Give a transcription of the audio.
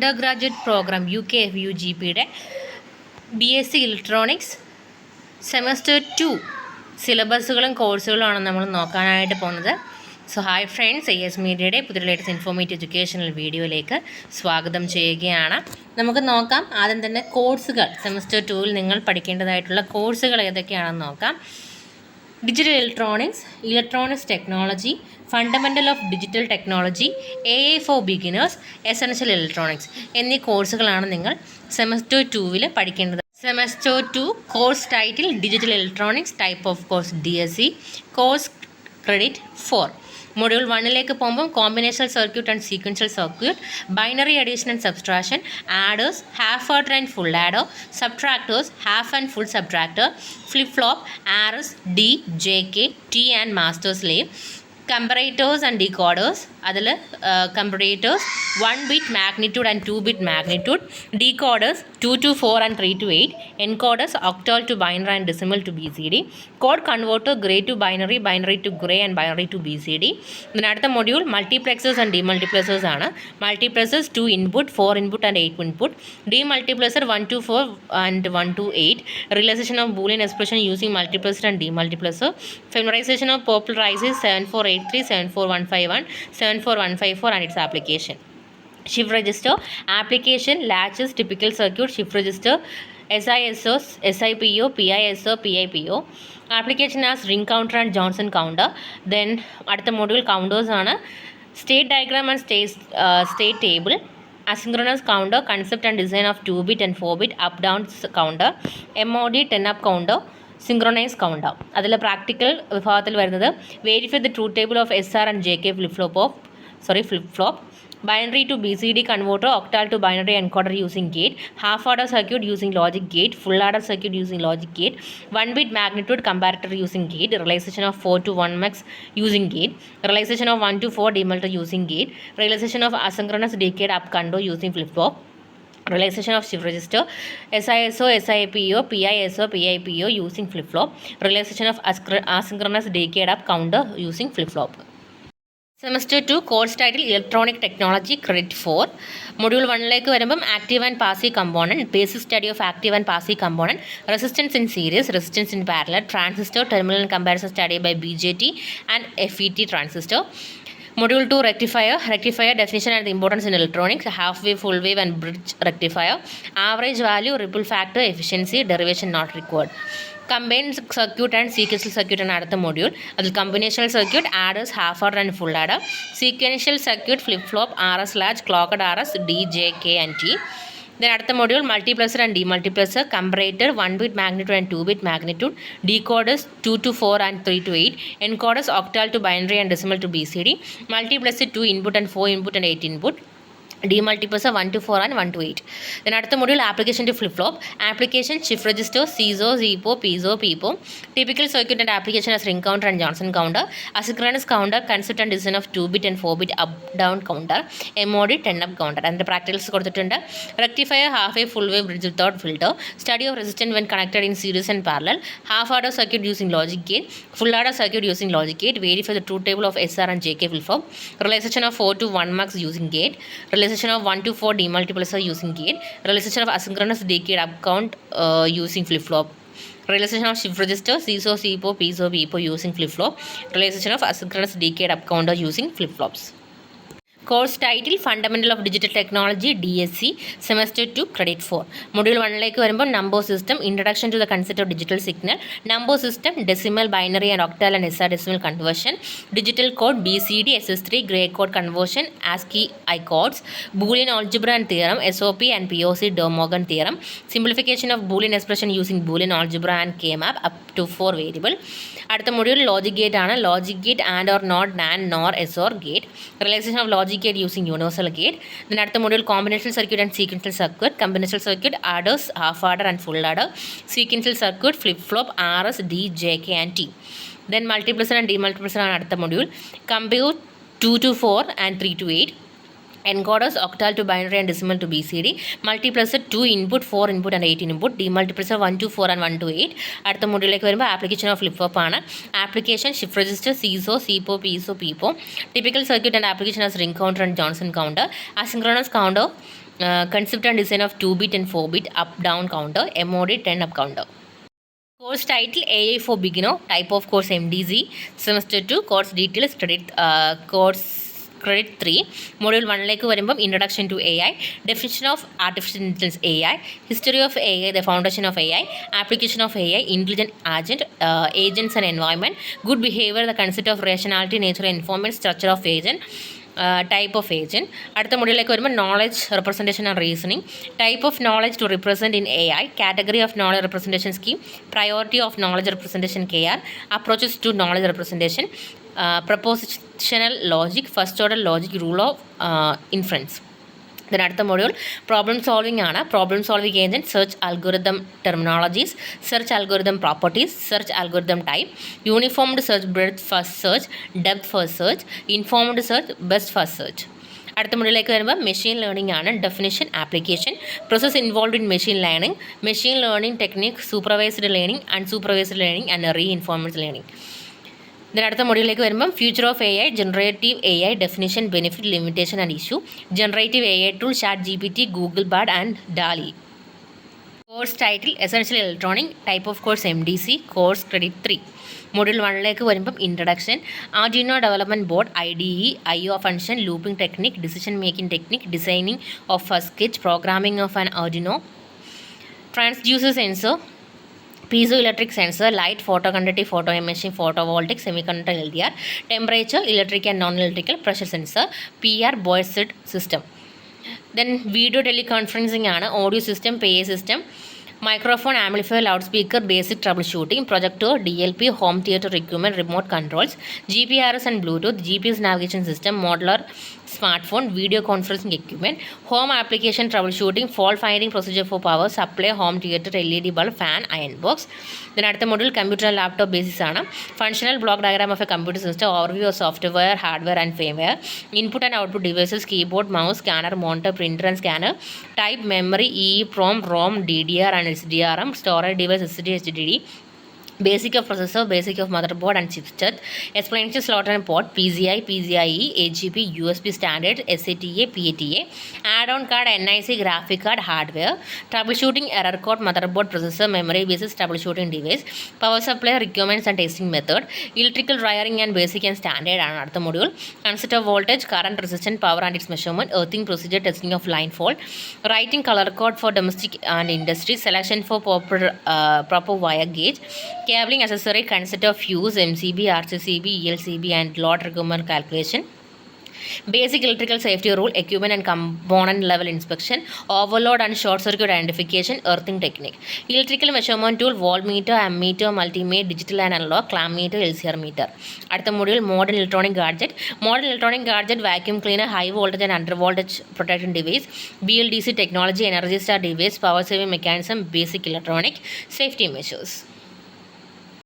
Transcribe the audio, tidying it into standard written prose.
undergraduate program UK Fyugpയുടെ Bsc Electronics semester 2 സിലബസുകളും കോഴ്സുകളുമാണ് നമ്മൾ നോക്കാനായിട്ട് പോകുന്നത്. സോ ഹായ് ഫ്രണ്ട്സ്, AS മീഡിയയുടെ പുതിയ ലേറ്റസ്റ്റ് ഇൻഫോർമേറ്റീവ് എഡ്യൂക്കേഷണൽ വീഡിയോയിലേക്ക് സ്വാഗതം ചെയ്യുകയാണ്. നമുക്ക് നോക്കാം. ആദ്യം തന്നെ കോഴ്സുകൾ, സെമസ്റ്റർ 2-ൽ നിങ്ങൾ പഠിക്കേണ്ടതായിട്ടുള്ള കോഴ്സുകൾ ഏതൊക്കെയാണെന്ന് നോക്കാം. Digital electronics, electronics technology, fundamental of digital technology, AI for beginners, essential electronics എന്നീ കോഴ്സുകളാണ് നിങ്ങൾ സെമസ്റ്റർ 2-ൽ പഠിക്കേണ്ടത്. Semester 2 course title digital electronics, type of course DSc, course credit 4. Module 1-ലേക്ക് പോകുമ്പം combinational circuit and sequential circuit, binary addition and subtraction, adders, half adder and full adder, subtractors, half and full subtractor, flip flop, RS, D, JK, T and masters slave, comparators and decoders. അതിൽ കമ്പറേറ്റേഴ്സ് 1 bit magnitude and 2 bit magnitude, decoders 2 to 4 and 3 to 8, encoders octal to binary and decimal to BCD, code converter gray to binary, binary to gray and binary to BCD. Then അടുത്ത module മൾട്ടിപ്ലെക്സേഴ്സ് and ഡിമൾട്ടിപ്ലെക്സേഴ്സ് ആണ്. മൾട്ടിപ്ലെക്സേഴ്സ് 2 input, 4 input and 8 input, ഡിമൾട്ടിപ്ലെക്സർ 1 to 4 and 1 to 8, realization of Boolean expression using multiplexer and demultiplexer, familiarization of popularizers 7483, 74151, 74154 and its application. Shift register, application, latches, typical circuit, shift register, SISO, SIPO, PISO, PIPO. Application as ring counter and Johnson counter. Then അടുത്ത module counters ആണ്. State diagram and state table, asynchronous counter, concept and design of 2 bit and 4 bit up down counter, MOD 10 up counter, synchronized counter. അതിൽ practical വിഭാഗത്തിൽ വരുന്നത് verify the truth table of SR and JK flip flop, binary to BCD converter, octal to binary encoder using gate, half order circuit using logic gate, full order circuit using logic gate, 1 bit magnitude comparator using gate, realization of 4 to 1 max using gate, realization of 1 to 4 demultiplier using gate, realization of asynchronous decade up counter using flip flop, realization of shift register, SISO, SIPO, PISO, PIPO using flip flop, realization of asynchronous decade up counter using flip flop. Semester 2 course title electronic technology, credit 4. Module 1-ലേക്ക് വരുമ്പം active and passive component, basic study of active and passive component, resistance in series, resistance in parallel, transistor, terminal and comparison study by BJT and FET transistor. Module 2 rectifier, definition and the importance in electronics, half wave, full wave and bridge rectifier, average value, ripple factor, efficiency, derivation not required. Combined circuit and sequential circuit ആണ് അടുത്ത module. അതിൽ combinational circuit, adders, half adder and full adder, sequential circuit, flip flop, RS latch, clocked RS, D, J, K and T. Then അടുത്ത module multiplexer and demultiplexer, comparator 1 bit magnitude and 2 bit magnitude, decoders 2 to 4 and 3 to 8, encoders octal to binary and decimal to BCD, multiplexer 2 input and 4 input and 8 input, demultiplexer 1 to 4 and 1 to 8. Then അടുത്ത module application to flip flop, application shift register, SISO, SIPO, PISO, PIPO, typical circuit and application as ring counter and Johnson counter, asynchronous counter, concept and design of 2 bit and 4 bit up down counter, MOD 10 up counter. അതിൻ്റെ practicals കൊടുത്തിട്ടുണ്ട്. Rectifier, half wave, full wave, bridge without filter, study of resistance when connected in series and parallel, half order circuit using logic gate, full order circuit using logic gate, verify the truth table of SR and JK flip flop, realization of 4 to 1 max using gate, realization of 1 to 4 demultiplexer using gate, realization of asynchronous decade up count using flip flop, realization of shift register, CISO, CIPO, PISO, PIPO using flip flop, realization of asynchronous decade up counter using flip flops. Course title fundamental of digital technology, DSc, semester 2, credit 4. Module 1-ലേക്ക് വരുമ്പോൾ number system, introduction to the concept of digital signal, number system, decimal, binary and octal and SR decimal conversion, digital code, BCD, SS3, gray code conversion, ASCII codes, Boolean algebra and theorem, SOP and POC De Morgan theorem, simplification of Boolean expression using Boolean algebra and K-map up to 4 variable. അടുത്ത module logic gate ആണ്. Logic gate, and or not, NAND, NOR, SOR gate, realisation of logic gate using universal gate. Then അടുത്ത module combinational circuit and sequential circuit, combinational circuit, adders, half adder and full adder, sequential circuit, flip flop, RS, D, JK and T. Then multiplexer and demultiplexer ആണ് അടുത്ത module. Compute 2 to 4 and 3 to 8, encoders octal to binary and decimal to BCD, multiplexer 2 input, 4 input and 8 input, demultiplexer 1 to 4 and 1 to 8. അടുത്ത മൊഡ്യൂളിലേക്ക് വരുമ്പോൾ application of flip flop ആണ്. Application shift register, SISO, SIPO, PISO, PIPO, typical circuit and application as ring counter and Johnson counter, asynchronous counter, concept and design of 2-bit and 4-bit up-down counter, MOD 10 up counter. Course title AI for beginner, type of course MDZ, semester 2, course details course credit 3, module 1 like varumbam introduction to AI, definition of artificial intelligence AI, history of AI, the foundation of AI, application of AI, intelligent agent, agents and environment, good behavior, the concept of rationality, nature, informant, structure of agent, type of agent. അടുത്ത മോഡ്യൂളിലേക്ക് വരുമ്പോൾ knowledge representation and reasoning, type of knowledge to represent in AI, category of knowledge representation scheme, priority of knowledge representation KR, approaches to knowledge representation, propositional logic, first order logic, rule of inference. Then അടുത്ത module problem solving ആണ്. Problem solving agent, search algorithm terminologies, search algorithm properties, search algorithm type, uniformed search, breadth first search, depth first search, informed search, best first search. അടുത്ത മൊഡ്യൂളിലേക്ക് വരുമ്പോൾ machine learning ആണ്. Definition, application, process involve in machine learning, machine learning technique, supervised learning, unsupervised learning and reinforced learning. ഇതിന് അടുത്ത മൊഡ്യൂളിലേക്ക് വരുമ്പം future of AI, generative AI, definition, benefit, limitation and issue, generative AI tool, ChatGPT, Google Bard and DALL-E. Course title essential electronic, type of course MDC, course credit 3. Module 1 വരുമ്പം introduction, Arduino development board, IDE, IO function, looping technique, decision making technique, designing of first sketch, programming of an Arduino, transducer sensor, piezoelectric sensor, light, photoconductive, photo emission, photovoltaic, semiconductor LDR, temperature, electric and non-electrical, pressure sensor, PR, Boyce system. Then video teleconferencing ആണ്, audio system, PA system, microphone, amplifier, loudspeaker, basic troubleshooting, projector, DLP, home theater equipment, remote controls, GPRS and Bluetooth, GPS navigation system, modular smartphone, video conferencing equipment, home application troubleshooting, fault finding procedure for power supply, home theater, LED bulb, fan, iron box. Then അടുത്ത module computer and laptop basis ആണ്. Functional block diagram of a computer system, overview of software, hardware and firmware, input and output devices, keyboard, mouse, scanner, monitor, printer and scanner, type, memory, EEPROM, ROM, DDR and SDRM, storage device, SSD, HDD, basic of processor, basic of motherboard and chipset, explanation slot and port, PCI, PCIe, AGP, USB standard, SATA, PATA, add-on card, NIC, graphic card, hardware, troubleshooting, error code, motherboard, processor, memory basis, troubleshooting device, power supply, requirements and testing method, electrical wiring and basic and standard and അടുത്ത module, concept of voltage, current, resistance, power and its measurement, earthing procedure, testing of line fault, writing color code for domestic and industry, selection for proper wire gauge, cabling accessory, concept of fuse, MCB, RCCB, ELCB and load requirement calculation, basic electrical safety rule, equipment and component level inspection, overload and short circuit identification, earthing technique, electrical measurement tool, voltmeter, ammeter, multimeter, digital and analog, clamp meter, LCR meter. അടുത്ത module modern electronic gadget, modern electronic gadget, vacuum cleaner, high voltage and under voltage protection device, BLDC technology, energy star device, power saving mechanism, basic electronic safety measures.